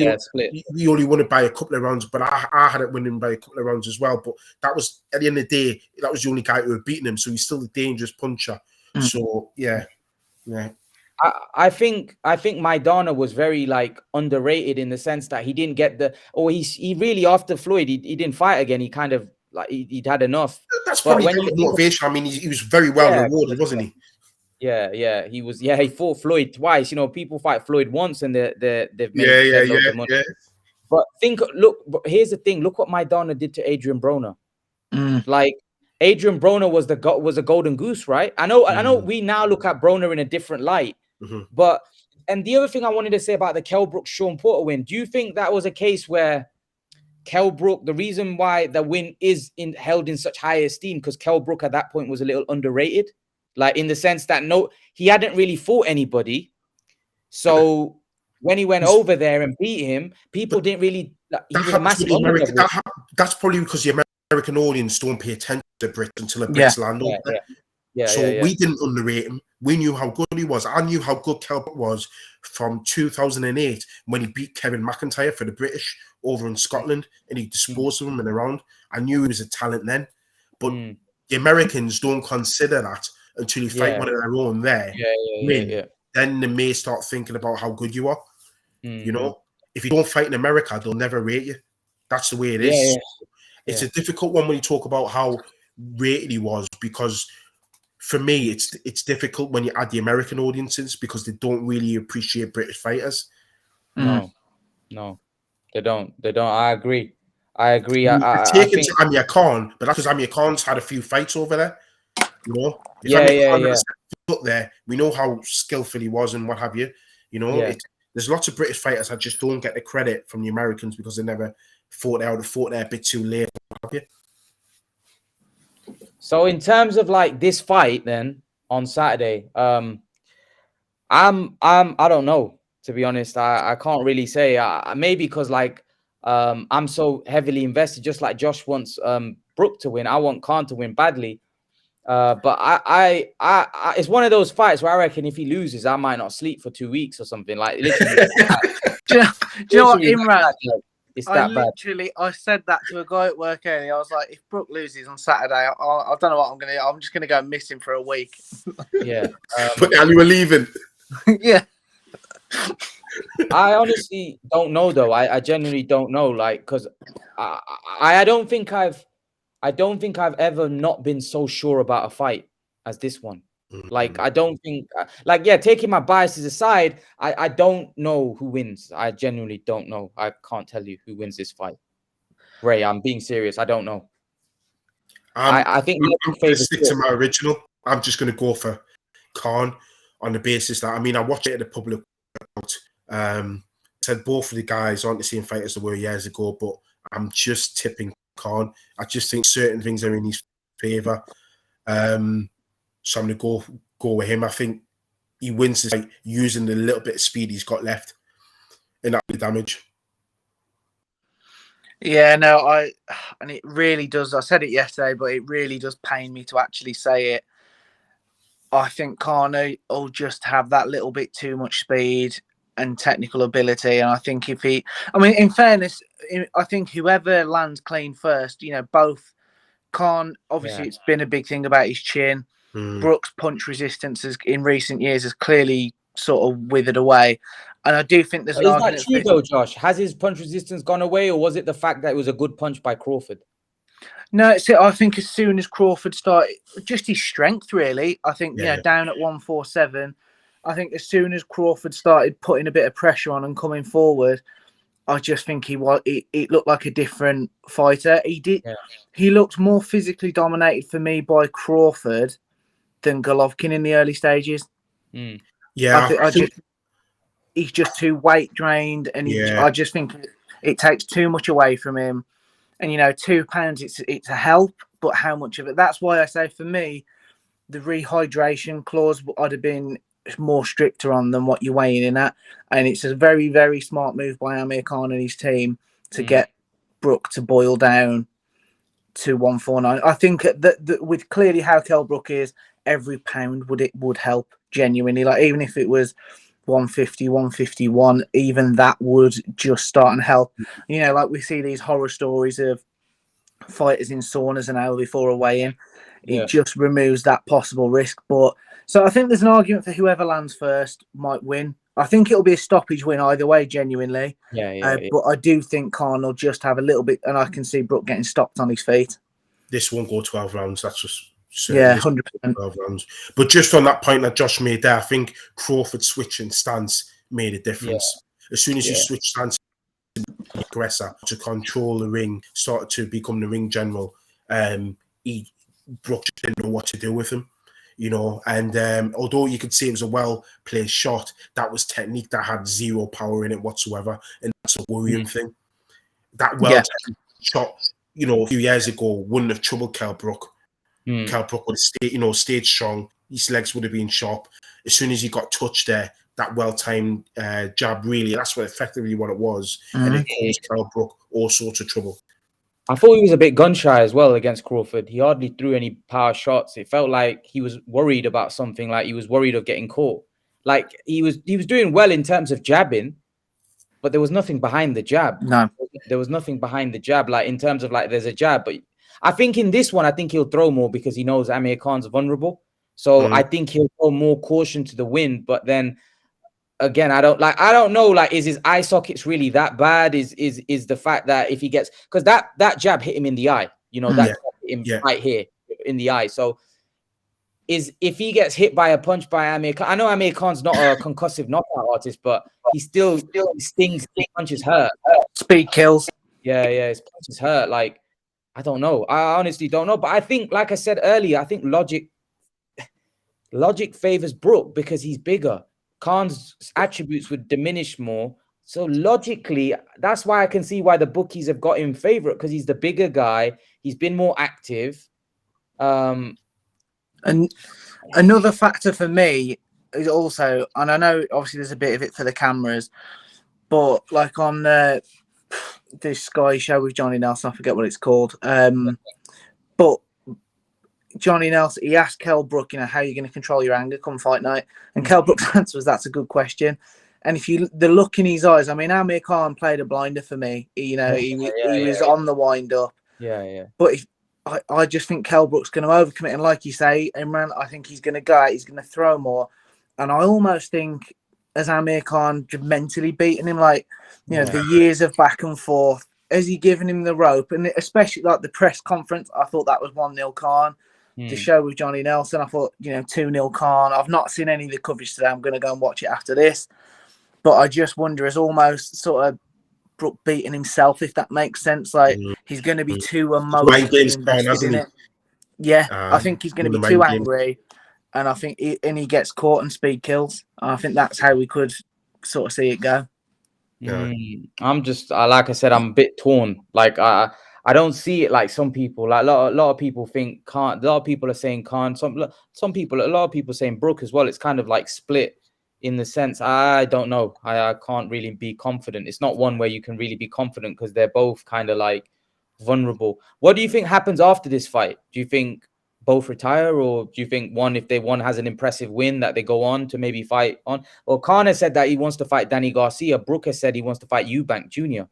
He only won it by a couple of rounds, but I had it winning by a couple of rounds as well. But that was at the end of the day, that was the only guy who had beaten him. So he's still a dangerous puncher. So yeah. I think Maidana was very underrated in the sense that he didn't get he really after Floyd he didn't fight again. He kind of he'd had enough. That's probably motivation. I mean, he was very well rewarded, wasn't he? Yeah, he was. Yeah, he fought Floyd twice. People fight Floyd once and they've made loads of money. Yeah. But here's the thing. Look what Maidana did to Adrian Broner. Adrian Broner was a golden goose, right? I know we now look at Broner in a different light. But and the other thing I wanted to say about the Kell Brook Sean Porter win, do you think that was a case where Kell Brook, the reason why the win is held in such high esteem, because Kell Brook at that point was a little underrated, in the sense that he hadn't really fought anybody. So when he went over there and beat him, people didn't really. He was a massive underdog. That's probably because the American audience don't pay attention to Brits until the Brits land over there. So we didn't underrate him. We knew how good he was. I knew how good Kell was from 2008 when he beat Kevin McIntyre for the British over in Scotland and he disposed of him in a round. I knew he was a talent then. But the Americans don't consider that until you fight one of their own there. Then they may start thinking about how good you are. If you don't fight in America, they'll never rate you. That's the way it is. It's a difficult one when you talk about how rated he was, because for me, it's difficult when you add the American audiences because they don't really appreciate British fighters. No, they don't. I agree. I take it to Amir Khan, but that's because Amir Khan's had a few fights over there. If Amir Khan had foot there, we know how skillful he was and what have you. There's lots of British fighters that just don't get the credit from the Americans because they never fought there a bit too late. So in terms of this fight then on Saturday, I don't know. To be honest, I can't really say. Maybe because like I'm so heavily invested, just like Josh wants Brook to win. I want Khan to win badly. But I it's one of those fights where I reckon if he loses, I might not sleep for 2 weeks or something. Like literally. Do you know what, Literally Imran? that bad, like, it's that bad. I said that to a guy at work earlier. I was like, if Brook loses on Saturday, I don't know what I'm gonna do. I'm just gonna go and miss him for a week. Yeah. But now you were leaving. Yeah. I honestly don't know though. I genuinely don't know. Like, because I don't think I've ever not been so sure about a fight as this one. Like, I don't think, like, yeah, taking my biases aside, I don't know who wins. I genuinely don't know. I can't tell you who wins this fight. Ray, I'm being serious. I don't know. I think I'm going to stick to my original. I'm just going to go for Khan on the basis that, I mean, I watched it at the public. Said both of the guys aren't the same fighters they were years ago, but I'm just tipping Khan. I just think certain things are in his favour. So I'm going to go with him. I think he wins this fight using the little bit of speed he's got left and that damage. Yeah, no, and it really does. I said it yesterday, but it really does pain me to actually say it. I think Khan will just have that little bit too much speed and technical ability. And I think in fairness, I think whoever lands clean first, both Khan, obviously it's been a big thing about his chin. Brook's punch resistance in recent years has clearly sort of withered away. And I do think there's an argument. Is that true though, Josh? Has his punch resistance gone away, or was it the fact that it was a good punch by Crawford? No, I think as soon as Crawford started, just his strength, really. I think, down at 147, I think as soon as Crawford started putting a bit of pressure on and coming forward, I just think it looked like a different fighter. He looked more physically dominated for me by Crawford than Golovkin in the early stages. Yeah, I think he's just too weight drained, and I just think it takes too much away from him. And 2 pounds, it's a help, but how much of it? That's why I say for me, the rehydration clause I'd have been more stricter on than what you're weighing in at. And it's a very, very smart move by Amir Khan and his team to get Brook to boil down to 149. I think that with clearly how Kell Brook is, every pound would help genuinely. Like, even if it was 150, 151, even that would just start and help. Like we see these horror stories of fighters in saunas an hour before a weigh-in. It just removes that possible risk. But so I think there's an argument for whoever lands first might win. I think it'll be a stoppage win either way, genuinely. But I do think Khan will just have a little bit, and I can see Brook getting stopped on his feet. This won't go 12 rounds. That's just... 100%. But just on that point that Josh made there, I think Crawford's switching stance made a difference. As soon as you switch stance, aggressor to control the ring, started to become the ring general. Brook didn't know what to do with him, And although you could see it was a well-placed shot, that was technique that had zero power in it whatsoever, and that's a worrying thing. That shot, a few years ago, wouldn't have troubled Kell Brook. Kell Brook would have stayed strong. His legs would have been sharp. As soon as he got touched there, that well-timed jab, really, that's effectively what it was. And it caused Kell Brook all sorts of trouble. I thought he was a bit gun-shy as well against Crawford. He hardly threw any power shots. It felt like he was worried about something, like he was worried of getting caught. Like he was doing well in terms of jabbing, but there was nothing behind the jab. No. There was nothing behind the jab, like in terms of like there's a jab, but I think in this one, I think he'll throw more because he knows Amir Khan's vulnerable. So I think he'll throw more caution to the wind. But then again, I don't know, like, is his eye sockets really that bad? Is the fact that if he gets, because that jab hit him in the eye, that jab hit him right here in the eye. So if he gets hit by a punch by Amir Khan, I know Amir Khan's not a concussive knockout artist, but he still stings, his punches hurt. Speed kills. Yeah, his punches hurt. Like, I don't know. I honestly don't know. But I think, like I said earlier, I think logic favors Brook because he's bigger. Khan's attributes would diminish more. So logically, that's why I can see why the bookies have got him favorite, because he's the bigger guy. He's been more active. And another factor for me is also, and I know obviously there's a bit of it for the cameras, but like on this Sky show with Johnny Nelson, I forget what it's called, but Johnny Nelson, he asked Kell Brook, how are you going to control your anger come fight night? And Kell Brook's answer was, that's a good question. And if you the look in his eyes, I mean, Amir Khan played a blinder for me. He was on the wind up. Yeah. But I just think Kell Brook's going to overcommit. And like you say, Imran, I think he's going to go out. He's going to throw more. And I almost think, as Amir Khan mentally beating him, like, the years of back and forth, has he given him the rope? And especially like the press conference, I thought that was 1-0 Khan. The show with Johnny Nelson, I thought, 2-0 Khan. I've not seen any of the coverage today. I'm going to go and watch it after this. But I just wonder, is almost sort of Brook beating himself, if that makes sense. Like, he's going to be too emotionally invested in it. Yeah, I think he's going to be too angry. And I think he gets caught and speed kills. I think that's how we could sort of see it go. I'm just, like I said, I'm a bit torn. Like, I don't see it like some people. Like a lot of people think Khan. A lot of people are saying Khan. Some people, a lot of people saying Brook as well. It's kind of like split in the sense. I don't know. I can't really be confident. It's not one where you can really be confident because they're both kind of like vulnerable. What do you think happens after this fight? Do you think both retire, or do you think if one has an impressive win, that they go on to maybe fight on? Well, Khan has said that he wants to fight Danny Garcia. Brook has said he wants to fight Eubank Jr.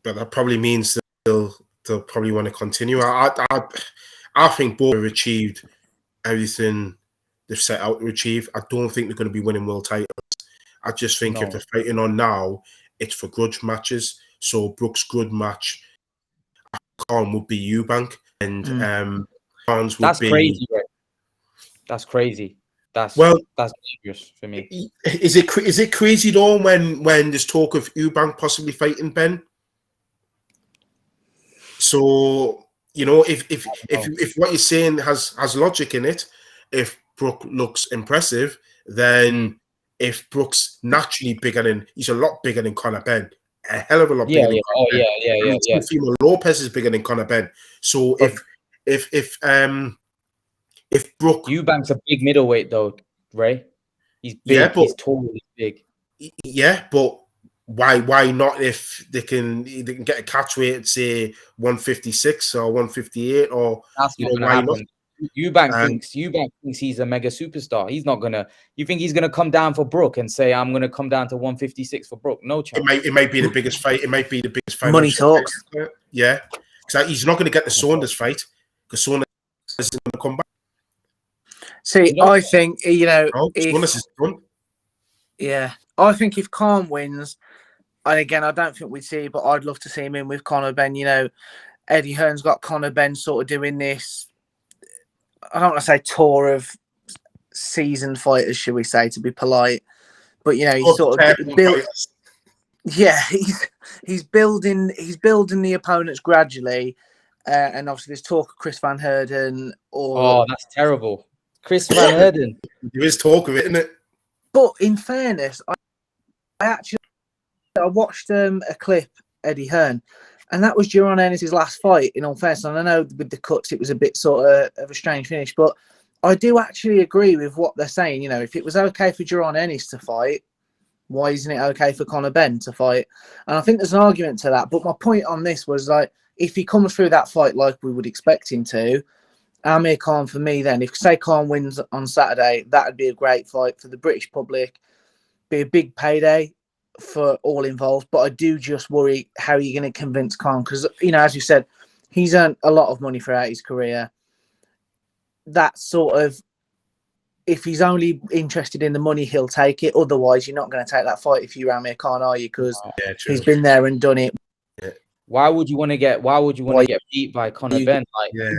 But that probably means that they'll probably want to continue. I think both have achieved everything they've set out to achieve. I don't think they're going to be winning world titles. I just think if they're fighting on now, it's for grudge matches. So Brook's grudge match, Khan would be Eubank, and Khan's would be. Crazy, right? That's crazy. That's dangerous for me. Is it crazy though when there's talk of Eubank possibly fighting Ben? So if what you're saying has logic in it, if Brook looks impressive, then if Brook's naturally bigger he's a lot bigger than Conor Benn, a hell of a lot bigger. Teofimo Lopez is bigger than Conor Benn. So if Brook, Eubank's a big middleweight though, Ray. He's big. Yeah, he's tall. He's big. Yeah, but why not if they can get a catch weight at say 156 or 158 or that's why not? Eubank thinks he's a mega superstar. He's not gonna. You think he's gonna come down for Brook and say, "I'm gonna come down to 156 for Brook"? No chance. It might be the biggest fight. It might be the biggest fight. Money talks. Yeah, because he's not going to get the Saunders fight because Saunders isn't going to come back. See, I think Saunders is done. Yeah, I think if Khan wins, and again, I don't think we'd see, but I'd love to see him in with Conor Benn. Eddie Hearn's got Conor Benn sort of doing this. I don't want to say tour of seasoned fighters, should we say, to be polite, but he's sort of built. Yeah, he's building the opponents gradually, and obviously there's talk of Chris Van Heerden. That's terrible, Chris Van Heerden. There is talk of it, isn't it? But in fairness, I watched a clip Eddie Hearn. And that was Jaron Ennis' last fight, in all fairness. And I know with the cuts, it was a bit sort of a strange finish. But I do actually agree with what they're saying. If it was okay for Jaron Ennis to fight, why isn't it okay for Conor Benn to fight? And I think there's an argument to that. But my point on this was, like, if he comes through that fight like we would expect him to, Amir Khan, for me then, if, say, Khan wins on Saturday, that would be a great fight for the British public. Be a big payday for all involved, but I do just worry how you're going to convince Khan because, as you said, he's earned a lot of money throughout his career. That sort of, if he's only interested in the money, he'll take it. Otherwise, you're not going to take that fight if you're Amir Khan, are you? Because he's been there and done it. Yeah. Why would you want to get beat by Conor Benn?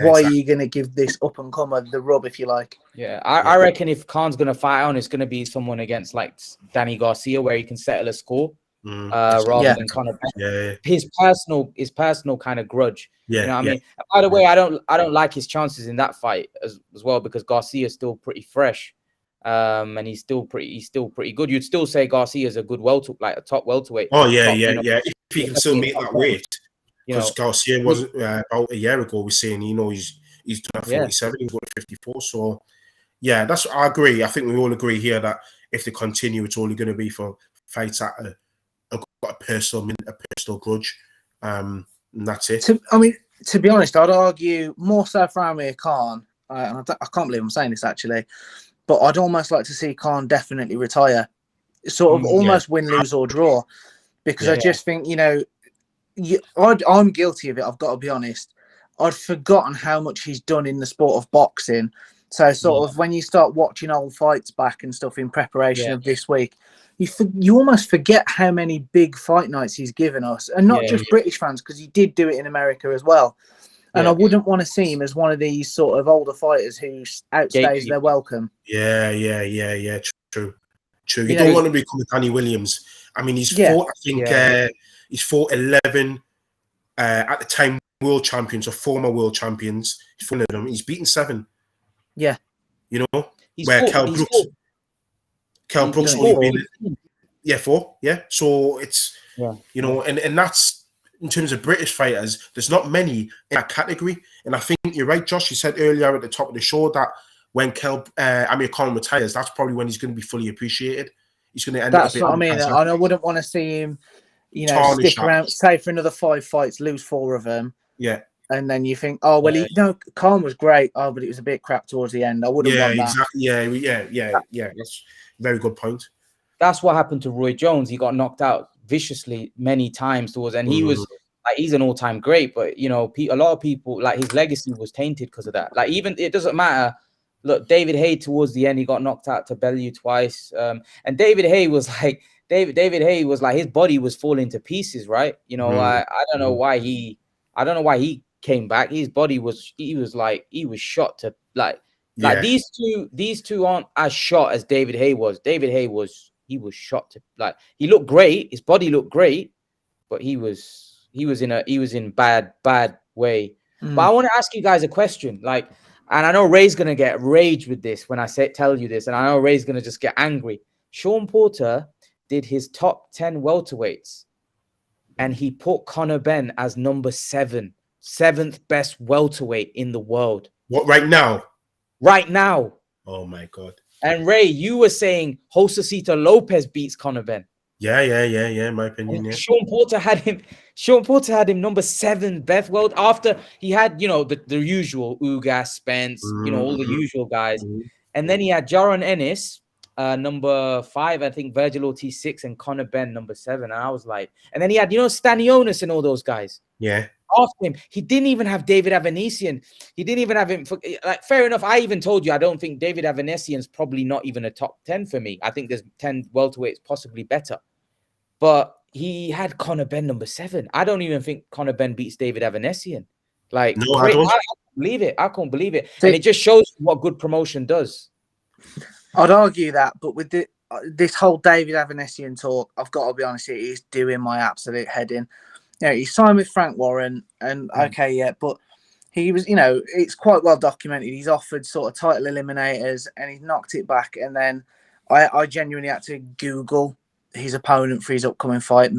Why are you going to give this up and comer the rub, if you like? Yeah, I reckon if Khan's going to fight on, it's going to be someone against like Danny Garcia, where he can settle a score rather than Conor Benn. Yeah. His personal kind of grudge. Yeah, you know what I mean? By the way, I don't like his chances in that fight as well because Garcia is still pretty fresh, and he's still pretty good. You'd still say Garcia is a good a top welterweight. Oh yeah. If he can still make that weight, because Garcia wasn't about a year ago. We're saying he's done at 47, he's got 54. So Yeah, I agree. I think we all agree here that if they continue, it's only going to be for fights that have got a personal grudge. And that's it. To be honest, I'd argue more so for Amir Khan, and I can't believe I'm saying this actually, but I'd almost like to see Khan definitely retire, sort of almost win, lose or draw, because I just think, you know, I'm guilty of it. I've got to be honest. I'd forgotten how much he's done in the sport of boxing. So sort of when you start watching old fights back and stuff in preparation of this week, you almost forget how many big fight nights he's given us, and not just British fans, because he did do it in America as well. And I wouldn't want to see him as one of these sort of older fighters who outstays their welcome. Yeah. True. You don't want to become a Danny Williams. I mean, he's fought. I think he's fought 11 at the time world champions or former world champions. He's fought them. He's beaten 7. Yeah, you know, where Kell Brooks only been 4. Yeah, so it's you know, and that's in terms of British fighters. There's not many in that category, and I think you're right, Josh. You said earlier at the top of the show that when Amir Khan retires, that's probably when he's going to be fully appreciated. He's going to end up. That's what I mean. And I wouldn't want to see him, you know, stick around, say for another 5 fights, lose 4 of them. Yeah. And then you think, oh well, Khan was great. Oh, but it was a bit crap towards the end. I wouldn't want that. Exactly. Yeah. That's a very good point. That's what happened to Roy Jones. He got knocked out viciously many times towards, and he was like, he's an all-time great. But you know, a lot of people, like, his legacy was tainted because of that. Like, even it doesn't matter. Look, David Haye towards the end, he got knocked out to Bellew twice. And David Haye was like, his body was falling to pieces, right? You know, I don't know why he came back. His body was, he was shot to like these two aren't as shot as David Haye was. David Haye was shot to, like, he looked great, his body looked great, but he was in bad way. But I want to ask you guys a question, like, and I know Ray's gonna get rage with this when I tell you this, and I know Ray's gonna just get angry. Sean Porter did his top 10 welterweights, and he put Conor Benn as number 7th best welterweight in the world. What, right now? Right now. Oh my God. And Ray, you were saying Josecito Lopez beats Conor Benn. Yeah. In my opinion, yeah. Sean Porter had him number 7 best world, after he had, you know, the usual Ugas, Spence, you know, all the usual guys. And then he had Jaron Ennis, number 5, I think Virgil Ortiz 6, and Conor Benn number 7. And I was like, and then he had, you know, Stanionis and all those guys. Yeah. After him, he didn't even have David Avanesian. He didn't even have him. Like, fair enough. I even told you I don't think David Avanesian's probably not even a top 10 for me. I think there's 10 welterweights possibly better. But he had Conor Benn number 7. I don't even think Conor Benn beats David Avanesian. Like, no, I don't. I can't believe it. I can't believe it. And it just shows what good promotion does. I'd argue that, but with this whole David Avanesian talk, I've got to be honest, it is doing my absolute head in. You know, he signed with Frank Warren, and but he was, you know, it's quite well documented. He's offered sort of title eliminators, and he's knocked it back. And then I genuinely had to Google his opponent for his upcoming fight.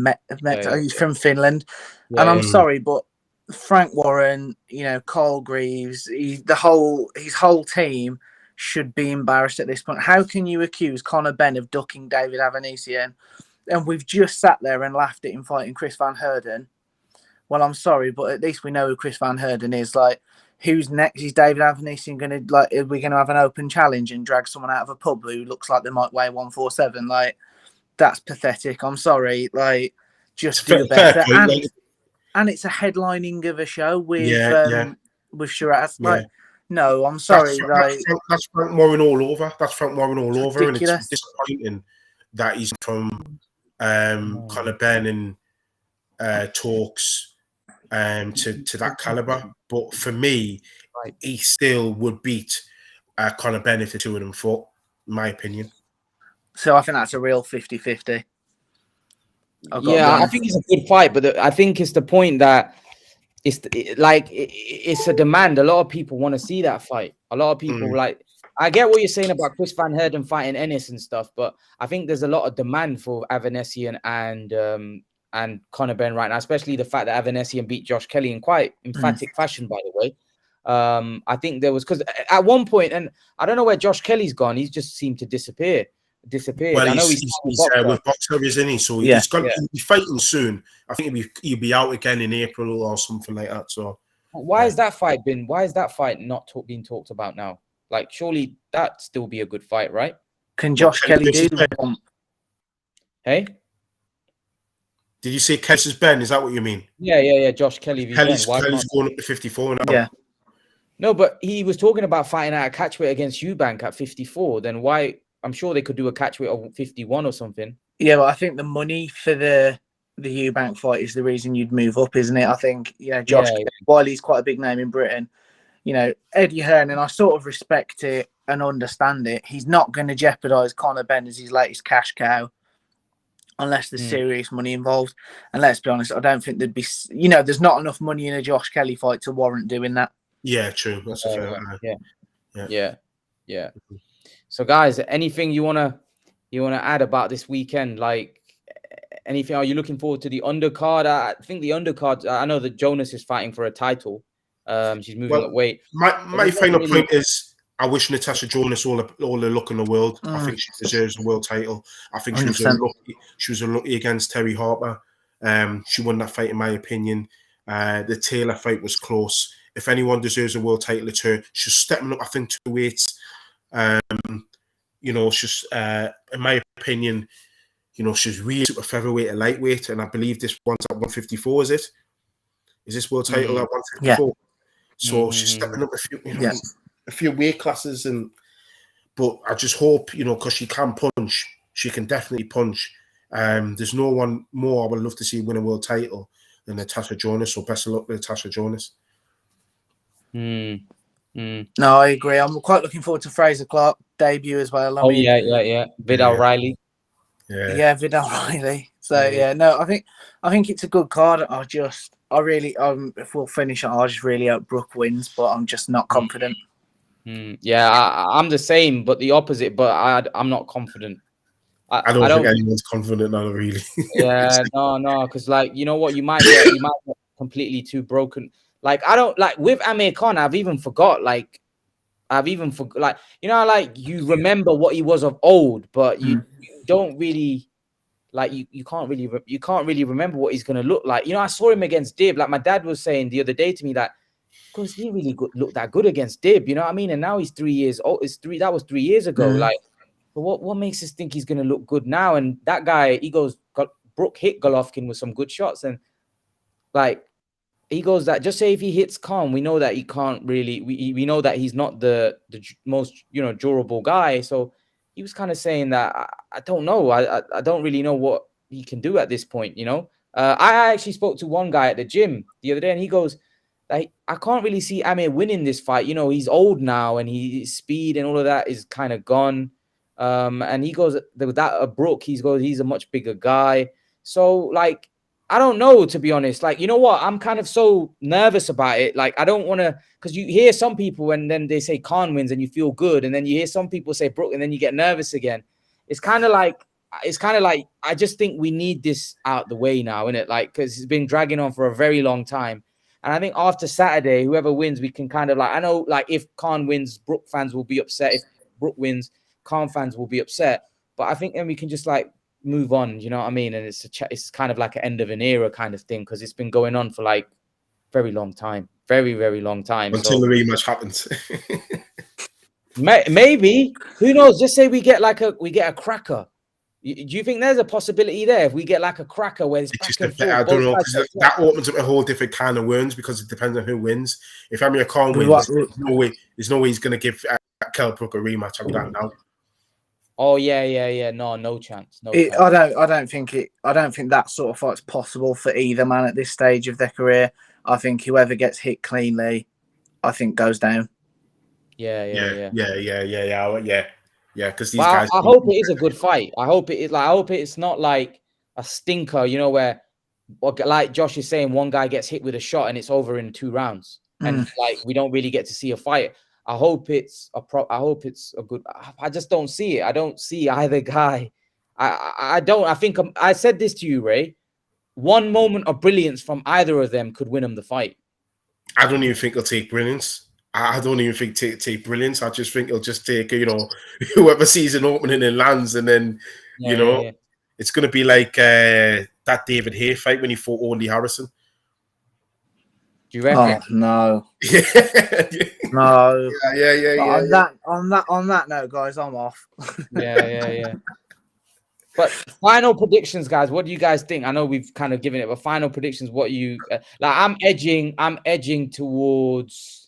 He's from Finland, and I'm sorry, but Frank Warren, you know, Carl Greaves, his whole team should be embarrassed at this point. How can you accuse Conor Benn of ducking David Avanesian? And we've just sat there and laughed at him fighting Chris Van Heerden. Well, I'm sorry, but at least we know who Chris Van Heerden is. Like, who's next? Is David Avanesian going to, like, are we going to have an open challenge and drag someone out of a pub who looks like they might weigh 147? Like, that's pathetic. I'm sorry. Like, just do better. And it's a headlining of a show with Shiraz. Like, no, I'm sorry. That's Frank Warren all over. And it's disappointing that he's from Conor Benn and talks to that caliber. But for me, he still would beat Conor Benn if the two of them fought, in my opinion. So I think that's a real 50-50. I think it's a good fight, but I think it's the point that it's a demand. A lot of people want to see that fight. A lot of people I get what you're saying about Chris Van Heerden fighting Ennis and stuff, but I think there's a lot of demand for Avanesian and Conor Benn right now, especially the fact that Avanesian beat Josh Kelly in quite emphatic fashion, by the way. I think there was, because at one point, and I don't know where Josh Kelly's gone. He's just seemed to disappeared. Well, I know he's with Boxer, isn't he? So he's got he'll be fighting soon. I think he'll be out again in April or something like that. So why is that fight not being talked about now? Like, surely that'd still be a good fight, right? Can Josh Kelly do that? Hey, did you say Kelly's Ben? Is that what you mean? Yeah. Josh Kelly. Kelly's going up to 54 now. Yeah. No, but he was talking about fighting at a catchweight against Eubank at 54. Then why? I'm sure they could do a catchweight of 51 or something. Yeah, but I think the money for the Eubank fight is the reason you'd move up, isn't it? I think, Josh, while he's quite a big name in Britain, Eddie Hearn, and I sort of respect it and understand it. He's not going to jeopardise Conor Benn as his latest cash cow unless there's serious money involved. And let's be honest, I don't think there'd be, there's not enough money in a Josh Kelly fight to warrant doing that. Yeah, true. That's a fair. Yeah. So, guys, anything you wanna add about this weekend? Like, anything? Are you looking forward to the undercard? I think the undercard. I know that Jonas is fighting for a title. She's moving up weight. My final point is, I wish Natasha Jonas all the luck in the world. I think she deserves a world title. I think she was unlucky against Terry Harper. She won that fight, in my opinion. The Taylor fight was close. If anyone deserves a world title, it's her. She's stepping up, I think, 2 weights. She's in my opinion, she's really super featherweight and lightweight, and I believe this one's at 154. Is this world title at 154? So she's stepping up a few weight classes, but I just hope, because she can punch, she can definitely punch. There's no one more I would love to see win a world title than Natasha Jonas. So best of luck with Natasha Jonas. No, I agree. I'm quite looking forward to Fraser Clark debut as well. Yeah. Vidal Riley. Yeah, Vidal Riley. So I think it's a good card. If we'll finish it, I just really hope Brooke wins, but I'm just not confident. Yeah, I'm the same, but the opposite. But I'm not confident. I don't think anyone's confident now, really. Yeah, no, because you know what, you might get completely too broken. Like, I don't like with Amir Khan. I've even forgot. You remember what he was of old, but you don't really you can't really remember what he's gonna look like. I saw him against Dib. Like, my dad was saying the other day to me that, because he really looked that good against Dib. You know what I mean? And now he's 3 years old. That was 3 years ago. Like, but what makes us think he's gonna look good now? And that guy, Brooke hit Golovkin with some good shots, and he goes that just say if he hits Khan, we know that he can't really. We know that he's not the most durable guy. So he was kind of saying that I don't know. I don't really know what he can do at this point. I actually spoke to one guy at the gym the other day, and he goes, I can't really see Amir winning this fight. He's old now, and his speed and all of that is kind of gone. And he goes that Brooke. He's a much bigger guy. So I don't know, to be honest. You know what? I'm kind of so nervous about it. I don't want to, because you hear some people and then they say Khan wins and you feel good. And then you hear some people say Brooke and then you get nervous again. It's kind of like, I just think we need this out the way now, innit? Because it's been dragging on for a very long time. And I think after Saturday, whoever wins, we can kind of I know if Khan wins, Brooke fans will be upset. If Brooke wins, Khan fans will be upset. But I think then we can just move on, you know what I mean? And it's kind of like an end of an era kind of thing, because it's been going on for very long time, very, very long time. Until the rematch happens. Maybe, who knows? Just say we get a cracker. Do you think there's a possibility there if we get a cracker where it's back and forth? I don't know, because that opens up a whole different kind of wounds, because it depends on who wins. If Amir Khan wins, there's no way he's going to give Kell Brook a rematch. I'll do that now. Oh yeah. No chance. I don't think that sort of fight's possible for either man at this stage of their career. I think whoever gets hit cleanly, I think goes down. Yeah. Because these guys. I hope it is a good fight. I hope it is. I hope it's not like a stinker. where, like Josh is saying, one guy gets hit with a shot and it's over in 2 rounds, and we don't really get to see a fight. I hope it's a good. I just don't see it. I don't see either guy. I don't. I think I said this to you, Ray. One moment of brilliance from either of them could win them the fight. I don't even think it'll take brilliance. I don't even think take brilliance. I just think he'll just take, you know, whoever sees an opening and lands, and then, you know, it's going to be like that David Hay fight when he fought Only Harrison. Do you reckon? Oh no. Yeah. No. Yeah. On that note, guys, I'm off. Yeah. But final predictions, guys. What do you guys think? I know we've kind of given it, but final predictions. What you like? I'm edging towards.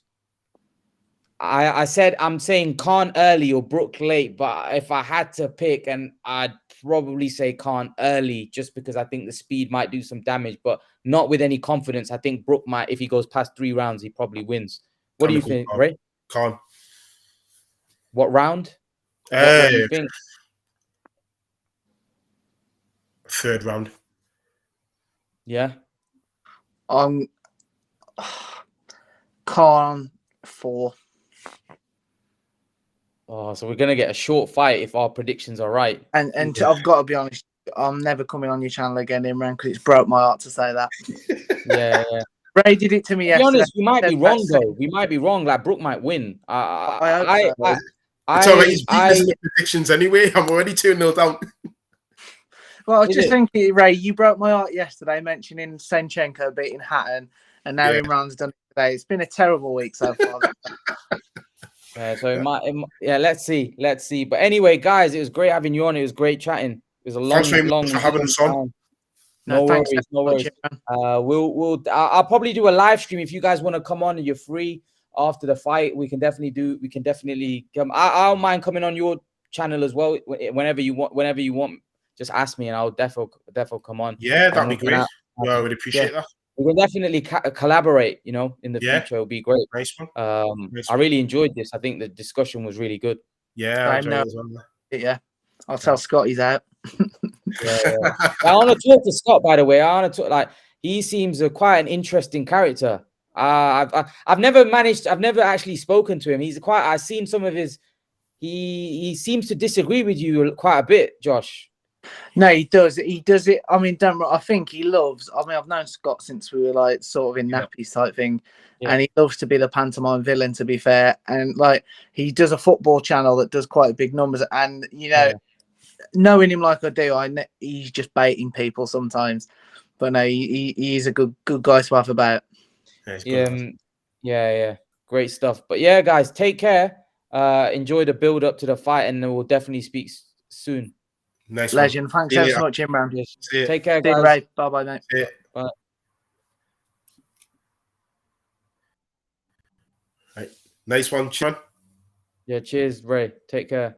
I said I'm saying Khan early or Brook late, but if I had to pick, and I'd probably say Khan early, just because I think the speed might do some damage, but not with any confidence. I think Brook might, if he goes past 3 rounds, he probably wins. What do you think, Ray? Khan. What round? What do you think? 3rd round. Yeah. Khan 4. Oh, so we're gonna get a short fight if our predictions are right. And I've got to be honest, I'm never coming on your channel again, Imran, because it's broke my heart to say that. Yeah. Ray did it to me yesterday. To be honest, we might be wrong though. We might be wrong. Like Brook might win. I hope so. It's alright. He's beat us in the predictions anyway. I'm already 2-0 down. Well, I was just thinking, Ray, you broke my heart yesterday mentioning Senchenko beating Hatton, and now Imran's done it today. It's been a terrible week so far. Yeah, so it might, let's see. But anyway, guys, it was great having you on. It was great chatting. It was a long for having us on. No worries. I'll probably do a live stream if you guys want to come on and you're free after the fight. We can definitely come. I don't mind coming on your channel as well whenever you want. Just ask me and I'll definitely come on. Yeah, that'd be great. I would appreciate that. We can definitely collaborate, in the future. It'll be great. Nice one. I really enjoyed this. I think the discussion was really good. Yeah, I enjoyed it as well. Yeah. I'll tell Scott he's out. I want to talk to Scott, by the way. I want to talk, like, he seems quite an interesting character. I've never actually spoken to him. I've seen some of his, he seems to disagree with you quite a bit, Josh. No, he does. He does it. I mean, I think he loves. I mean, I've known Scott since we were like sort of in nappies type thing, and he loves to be the pantomime villain. To be fair, and like he does a football channel that does quite big numbers, and knowing him like I do, he's just baiting people sometimes. But no, he's a good guy to have about. Yeah, great stuff. But yeah, guys, take care. Enjoy the build up to the fight, and we'll definitely speak soon. Nice legend. Thanks so much, Imran. Take care, guys. Bye, mate. Bye. Right. Nice one, Sean. Yeah, cheers, Ray. Take care.